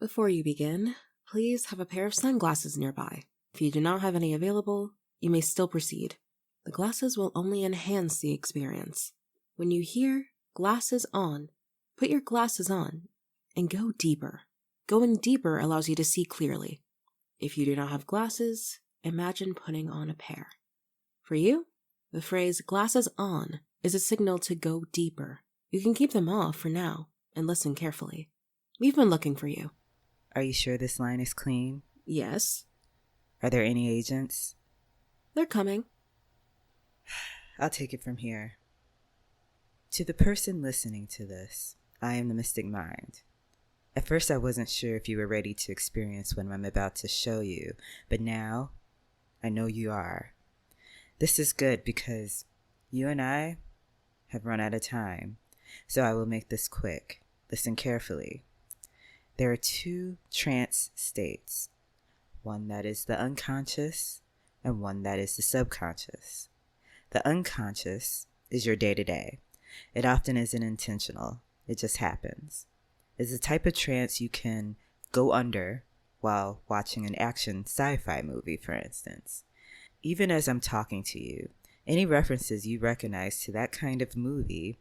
Before you begin, please have a pair of sunglasses nearby. If you do not have any available, you may still proceed. The glasses will only enhance the experience. When you hear glasses on, put your glasses on and go deeper. Going deeper allows you to see clearly. If you do not have glasses, imagine putting on a pair. For you, the phrase glasses on is a signal to go deeper. You can keep them off for now and listen carefully. We've been looking for you. Are you sure this line is clean? Yes. Are there any agents? They're coming. I'll take it from here. To the person listening to this, I am the Mystic Mind. At first I wasn't sure if you were ready to experience what I'm about to show you, but now I know you are. This is good because you and I have run out of time, so I will make this quick. Listen carefully. There are two trance states, one that is the unconscious and one that is the subconscious. The unconscious is your day-to-day. It often isn't intentional. It just happens. It's a type of trance you can go under while watching an action sci-fi movie, for instance. Even as I'm talking to you, any references you recognize to that kind of movie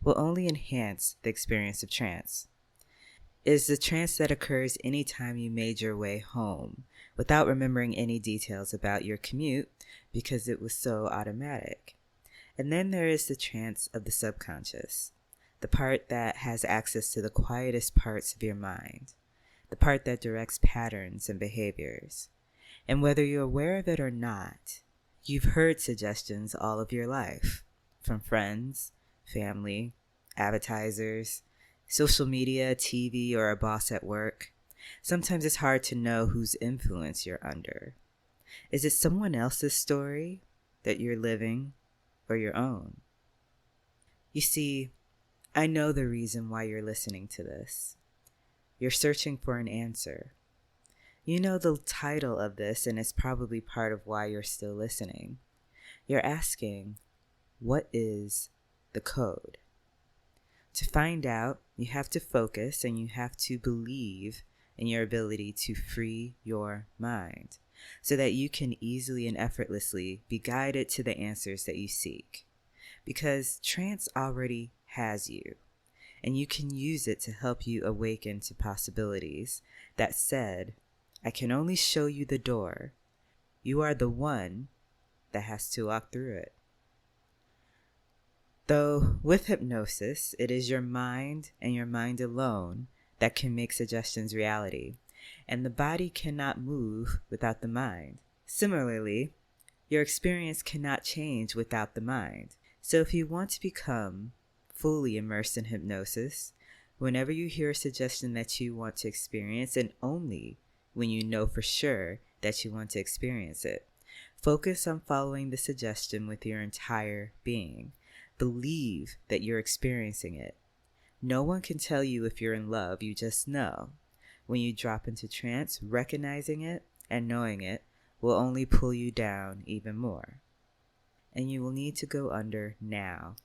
will only enhance the experience of trance. It is the trance that occurs anytime you made your way home without remembering any details about your commute because it was so automatic. And then there is the trance of the subconscious, the part that has access to the quietest parts of your mind, the part that directs patterns and behaviors. And whether you're aware of it or not, you've heard suggestions all of your life, from friends, family, advertisers, social media, TV, or a boss at work. Sometimes it's hard to know whose influence you're under. Is it someone else's story that you're living or your own? You see, I know the reason why you're listening to this. You're searching for an answer. You know the title of this, and it's probably part of why you're still listening. You're asking, what is the code? To find out, you have to focus and you have to believe in your ability to free your mind so that you can easily and effortlessly be guided to the answers that you seek. Because trance already has you, and you can use it to help you awaken to possibilities. That said, I can only show you the door. You are the one that has to walk through it. Though with hypnosis, it is your mind and your mind alone that can make suggestions reality, and the body cannot move without the mind. Similarly, your experience cannot change without the mind. So if you want to become fully immersed in hypnosis, whenever you hear a suggestion that you want to experience, and only when you know for sure that you want to experience it, focus on following the suggestion with your entire being. Believe that you're experiencing it. No one can tell you if you're in love, you just know. When you drop into trance, recognizing it and knowing it will only pull you down even more. And you will need to go under now.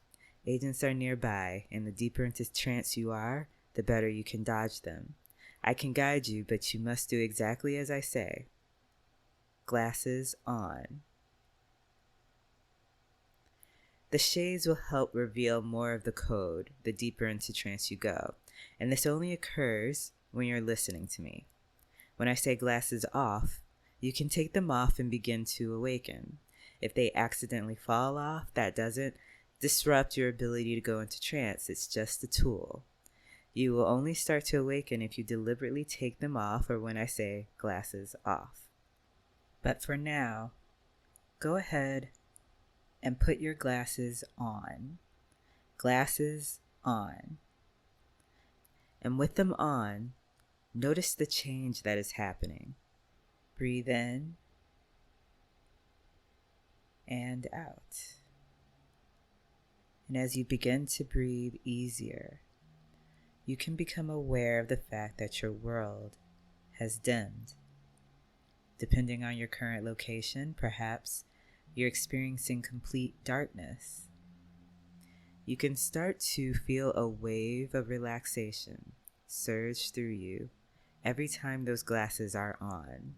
Agents are nearby, and the deeper into trance you are, the better you can dodge them. I can guide you, but you must do exactly as I say. Glasses on. The shades will help reveal more of the code the deeper into trance you go, and this only occurs when you're listening to me. When I say glasses off, you can take them off and begin to awaken. If they accidentally fall off, that doesn't disrupt your ability to go into trance. It's just a tool. You will only start to awaken if you deliberately take them off or when I say glasses off. But for now, go ahead and put your glasses on. Glasses on. And with them on, notice the change that is happening. Breathe in and out. And as you begin to breathe easier, you can become aware of the fact that your world has dimmed. Depending on your current location, perhaps you're experiencing complete darkness. You can start to feel a wave of relaxation surge through you every time those glasses are on.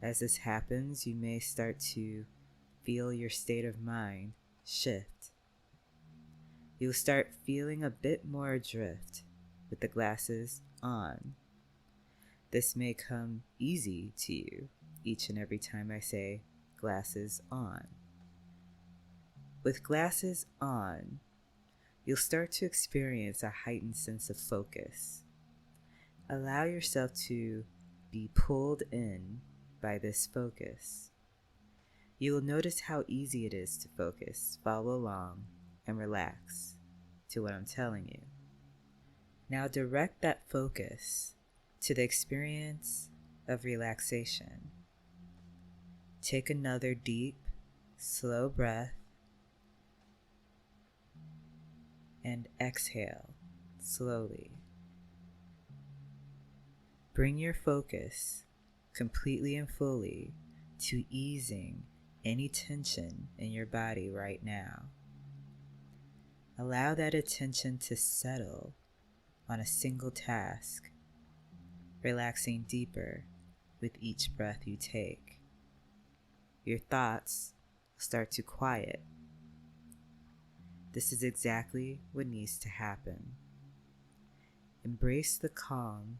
As this happens, you may start to feel your state of mind shift. You'll start feeling a bit more adrift with the glasses on. This may come easy to you each and every time I say glasses on. With glasses on, you'll start to experience a heightened sense of focus. Allow yourself to be pulled in by this focus. You will notice how easy it is to focus, follow along, and relax to what I'm telling you. Now direct that focus to the experience of relaxation. Take another deep, slow breath and exhale slowly. Bring your focus completely and fully to easing any tension in your body right now. Allow that attention to settle on a single task, relaxing deeper with each breath you take. Your thoughts start to quiet. This is exactly what needs to happen. Embrace the calm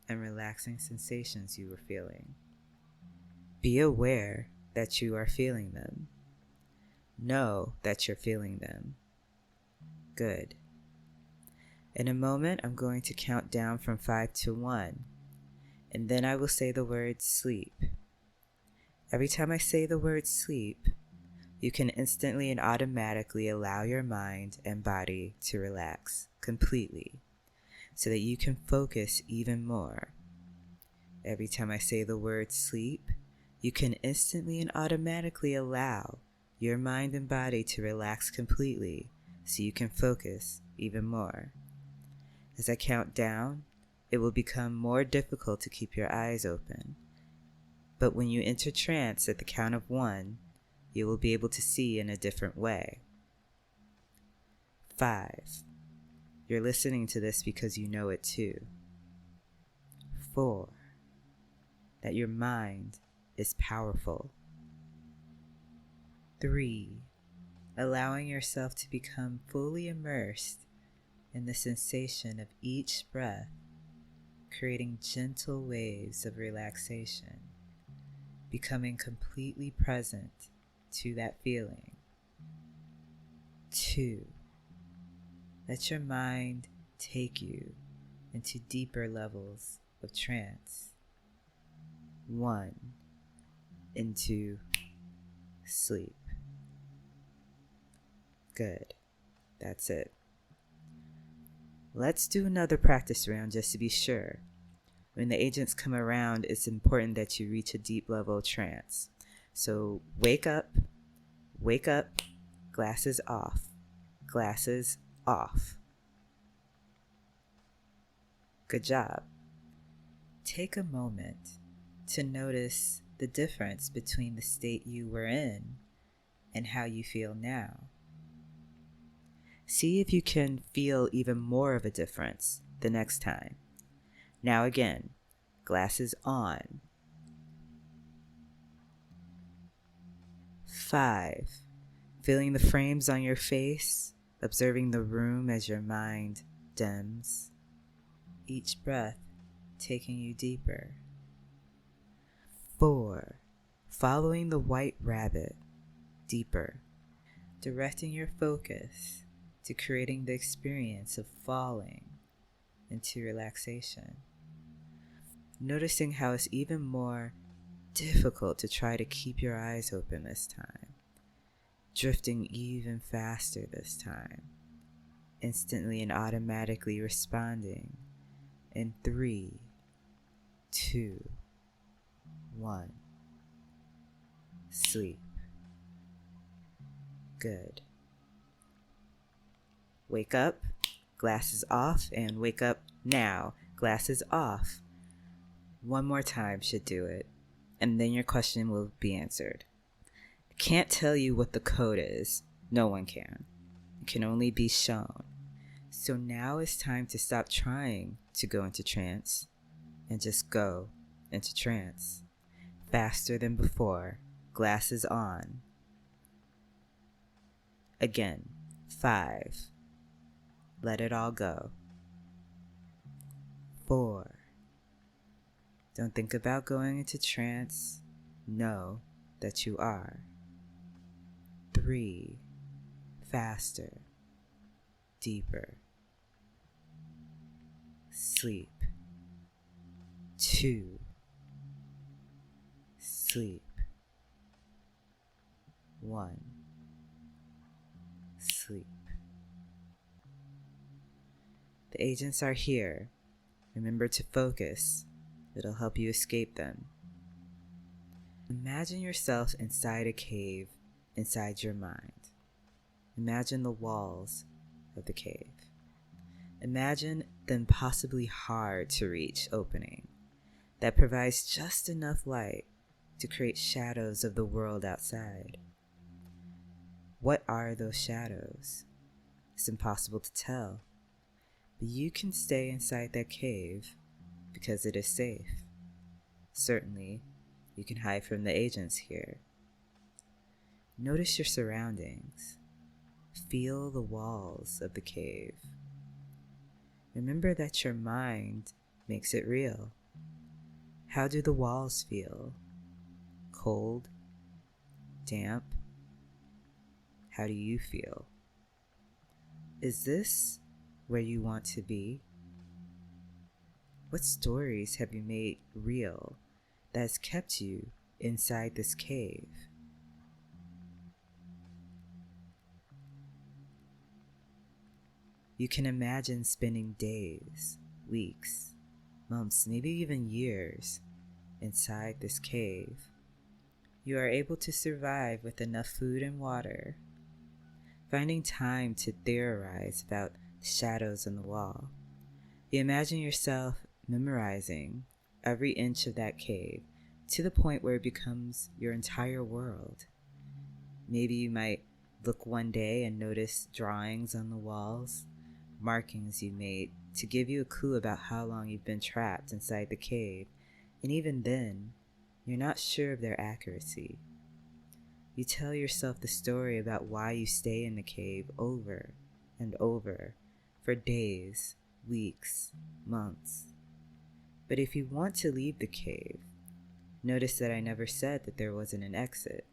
and relaxing sensations you are feeling. Be aware that you are feeling them. Know that you're feeling them. Good. In a moment, I'm going to count down from 5 to 1, and then I will say the word sleep. Every time I say the word sleep, you can instantly and automatically allow your mind and body to relax completely so that you can focus even more. Every time I say the word sleep, you can instantly and automatically allow your mind and body to relax completely so you can focus even more. As I count down, it will become more difficult to keep your eyes open. But when you enter trance at the count of 1, you will be able to see in a different way. 5. You're listening to this because you know it too. 4. That your mind is powerful. 3. Allowing yourself to become fully immersed in the sensation of each breath, creating gentle waves of relaxation, becoming completely present to that feeling. 2. Let your mind take you into deeper levels of trance. 1. Into sleep. Good. That's it. Let's do another practice round just to be sure. When the agents come around, it's important that you reach a deep level of trance. So wake up, glasses off, glasses off. Good job. Take a moment to notice the difference between the state you were in and how you feel now. See if you can feel even more of a difference the next time. Now again, glasses on. 5. Feeling the frames on your face, observing the room as your mind dims. Each breath taking you deeper. 4. Following the white rabbit deeper, directing your focus to creating the experience of falling into relaxation. Noticing how it's even more difficult to try to keep your eyes open this time. Drifting even faster this time. Instantly and automatically responding in 3, 2, 1. Sleep. Good. Wake up, glasses off, and wake up now, glasses off. One more time should do it, and then your question will be answered. I can't tell you what the code is. No one can. It can only be shown. So now it's time to stop trying to go into trance and just go into trance. Faster than before, glasses on. Again, 5. Let it all go. 4. Don't think about going into trance. Know that you are. 3. Faster. Deeper. Sleep. 2. Sleep. 1. Sleep. The agents are here. Remember to focus. It'll help you escape them. Imagine yourself inside a cave inside your mind. Imagine the walls of the cave. Imagine the impossibly hard to reach opening that provides just enough light to create shadows of the world outside. What are those shadows? It's impossible to tell, but you can stay inside that cave because it is safe. Certainly, you can hide from the agents here. Notice your surroundings. Feel the walls of the cave. Remember that your mind makes it real. How do the walls feel? Cold? Damp? How do you feel? Is this where you want to be? What stories have you made real that has kept you inside this cave? You can imagine spending days, weeks, months, maybe even years inside this cave. You are able to survive with enough food and water, finding time to theorize about the shadows on the wall. You imagine yourself memorizing every inch of that cave to the point where it becomes your entire world. Maybe you might look one day and notice drawings on the walls, markings you made to give you a clue about how long you've been trapped inside the cave, and even then, you're not sure of their accuracy. You tell yourself the story about why you stay in the cave over and over for days, weeks, months. But if you want to leave the cave, notice that I never said that there wasn't an exit.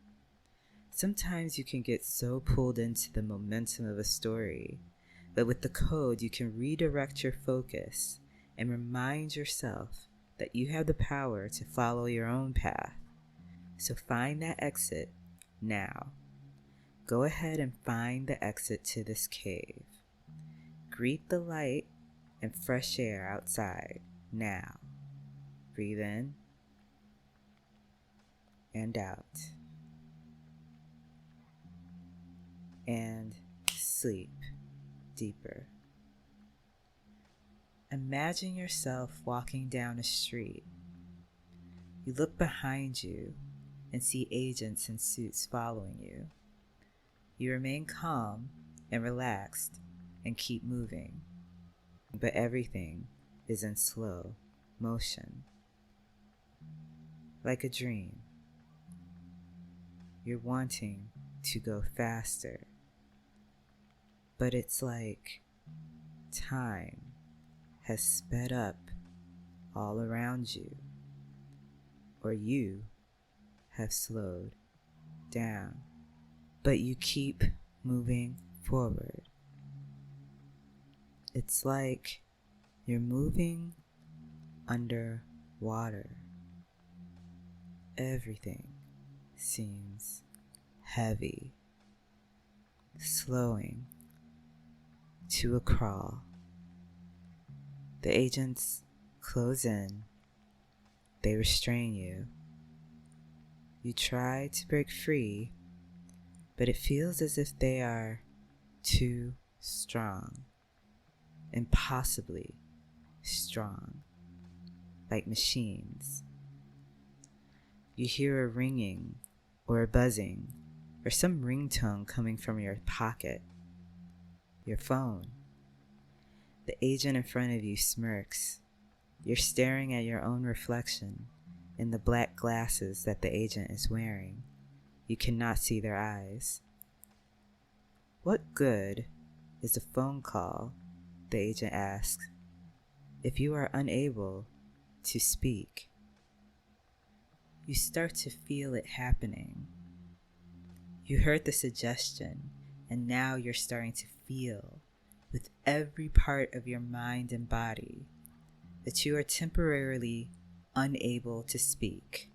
Sometimes you can get so pulled into the momentum of a story, but with the code you can redirect your focus and remind yourself that you have the power to follow your own path. So find that exit now. Go ahead and find the exit to this cave. Greet the light and fresh air outside now. Breathe in and out. And sleep deeper. Imagine yourself walking down a street. You look behind you and see agents in suits following you. You remain calm and relaxed and keep moving, but everything is in slow motion. Like a dream, you're wanting to go faster, but it's like time has sped up all around you, or you have slowed down, but you keep moving forward. It's like you're moving underwater. Everything seems heavy, slowing to a crawl. The agents close in. They restrain you. You try to break free, but it feels as if they are too strong, impossibly strong, like machines. You hear a ringing or a buzzing or some ringtone coming from your pocket, your phone. The agent in front of you smirks. You're staring at your own reflection in the black glasses that the agent is wearing. You cannot see their eyes. What good is a phone call? The agent asks, if you are unable to speak. You start to feel it happening. You heard the suggestion, and now you're starting to feel with every part of your mind and body that you are temporarily unable to speak.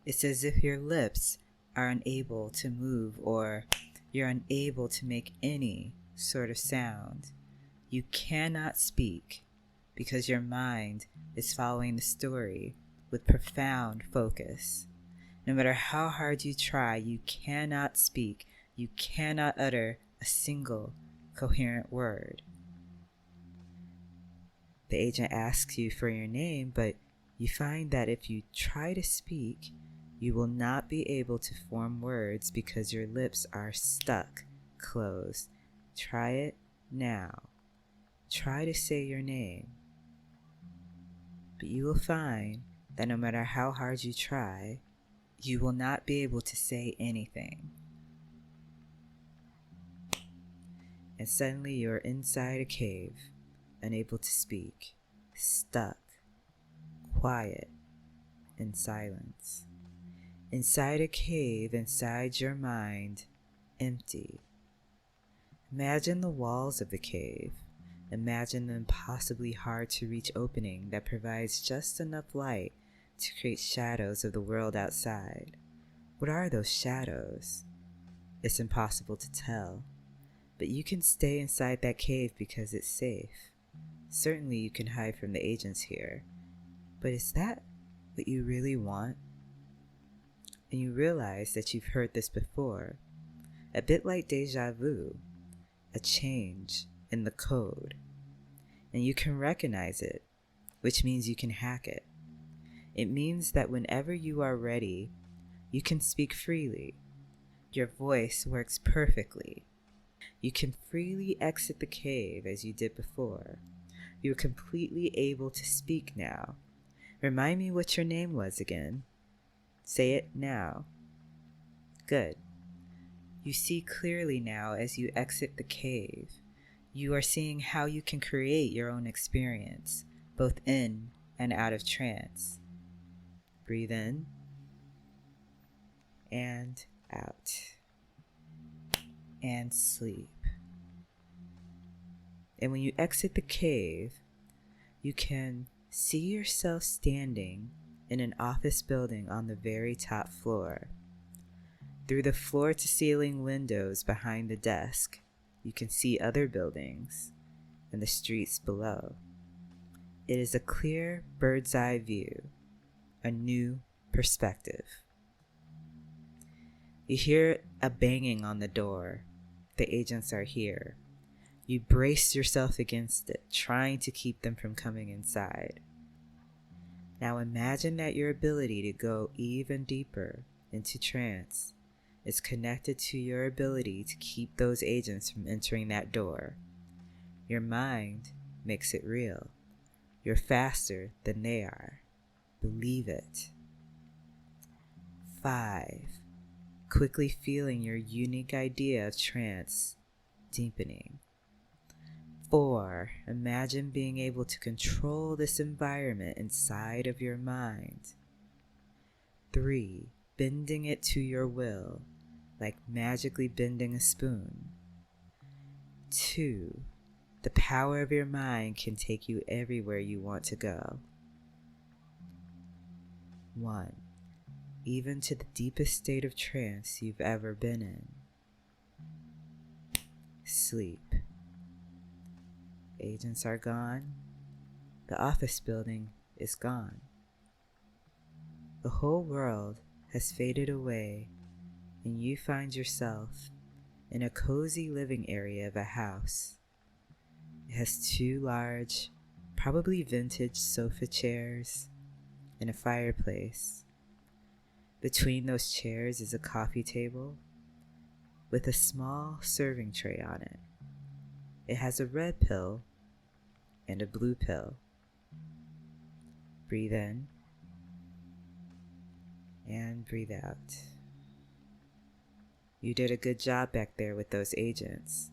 It's as if your lips are unable to move, or you're unable to make any sort of sound. You cannot speak because your mind is following the story with profound focus. No matter how hard you try, you cannot speak. You cannot utter a single coherent word. The agent asks you for your name, but you find that if you try to speak, you will not be able to form words because your lips are stuck closed. Try it now. Try to say your name. But you will find that no matter how hard you try, you will not be able to say anything. And suddenly you're inside a cave, unable to speak, stuck, quiet, in silence. Inside a cave, inside your mind, empty. Imagine the walls of the cave. Imagine the impossibly hard to reach opening that provides just enough light to create shadows of the world outside. What are those shadows? It's impossible to tell, but you can stay inside that cave because it's safe. Certainly you can hide from the agents here, but is that what you really want? And you realize that you've heard this before, a bit like deja vu, a change in the code. And you can recognize it, which means you can hack it. It means that whenever you are ready, you can speak freely. Your voice works perfectly. You can freely exit the cave as you did before. You're completely able to speak now. Remind me what your name was again. Say it now. Good. You see clearly now as you exit the cave. You are seeing how you can create your own experience, both in and out of trance. Breathe in and out. And sleep. And when you exit the cave, you can see yourself standing in an office building on the very top floor. Through the floor-to-ceiling windows behind the desk, you can see other buildings and the streets below. It is a clear bird's-eye view, a new perspective. You hear a banging on the door. The agents are here. You brace yourself against it, trying to keep them from coming inside. Now imagine that your ability to go even deeper into trance is connected to your ability to keep those agents from entering that door. Your mind makes it real. You're faster than they are. Believe it. 5. Quickly feeling your unique idea of trance deepening. 4. Imagine being able to control this environment inside of your mind. 3. Bending it to your will, like magically bending a spoon. 2. The power of your mind can take you everywhere you want to go. 1. Even to the deepest state of trance you've ever been in. Sleep. Agents are gone. The office building is gone. The whole world has faded away, and you find yourself in a cozy living area of a house. It has 2 large, probably vintage sofa chairs and a fireplace. Between those chairs is a coffee table with a small serving tray on it. It has a red pill and a blue pill. Breathe in and breathe out. You did a good job back there with those agents.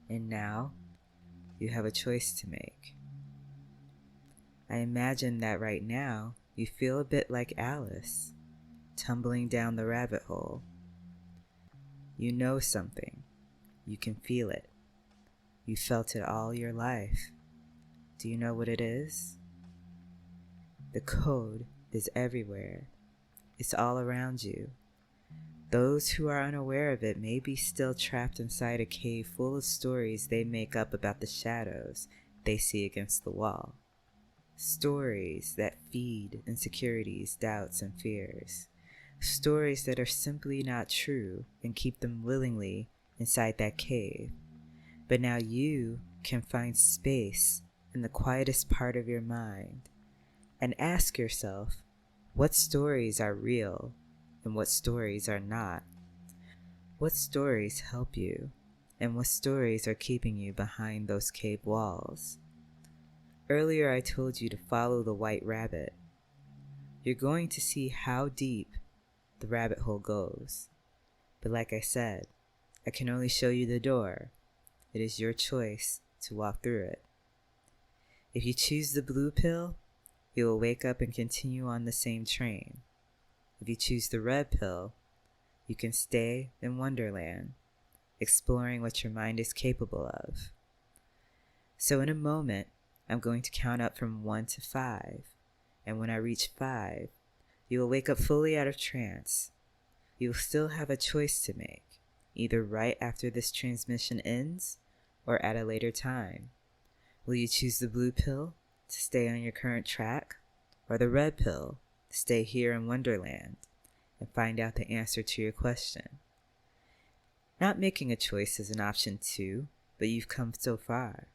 And now you have a choice to make. I imagine that right now you feel a bit like Alice, tumbling down the rabbit hole. You know something. You can feel it. You felt it all your life. Do you know what it is? The code is everywhere. It's all around you. Those who are unaware of it may be still trapped inside a cave full of stories they make up about the shadows they see against the wall. Stories that feed insecurities, doubts, and fears. Stories that are simply not true and keep them willingly inside that cave. But now you can find space in the quietest part of your mind and ask yourself, what stories are real and what stories are not? What stories help you and what stories are keeping you behind those cave walls? Earlier I told you to follow the white rabbit. You're going to see how deep the rabbit hole goes. But like I said, I can only show you the door. It is your choice to walk through it. If you choose the blue pill, you will wake up and continue on the same train. If you choose the red pill, you can stay in Wonderland, exploring what your mind is capable of. So in a moment, I'm going to count up from 1 to 5, and when I reach 5, you will wake up fully out of trance. You will still have a choice to make, either right after this transmission ends or at a later time. Will you choose the blue pill to stay on your current track, or the red pill to stay here in Wonderland and find out the answer to your question? Not making a choice is an option too, but you've come so far.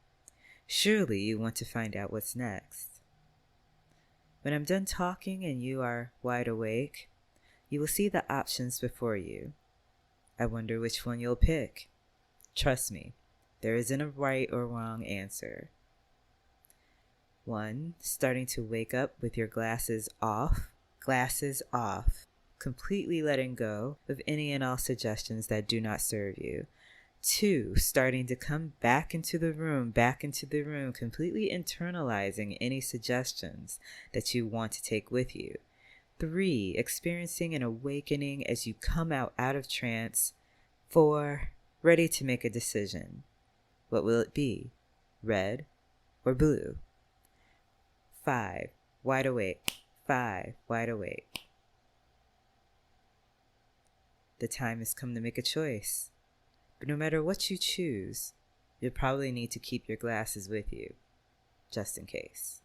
Surely you want to find out what's next. When I'm done talking and you are wide awake, you will see the options before you. I wonder which one you'll pick. Trust me, there isn't a right or wrong answer. 1. Starting to wake up with your glasses off, completely letting go of any and all suggestions that do not serve you. 2. Starting to come back into the room, completely internalizing any suggestions that you want to take with you. 3. Experiencing an awakening as you come out of trance. 4. Ready to make a decision. What will it be? Red or blue? 5. Wide awake. 5. Wide awake. The time has come to make a choice. But no matter what you choose, you'll probably need to keep your glasses with you, just in case.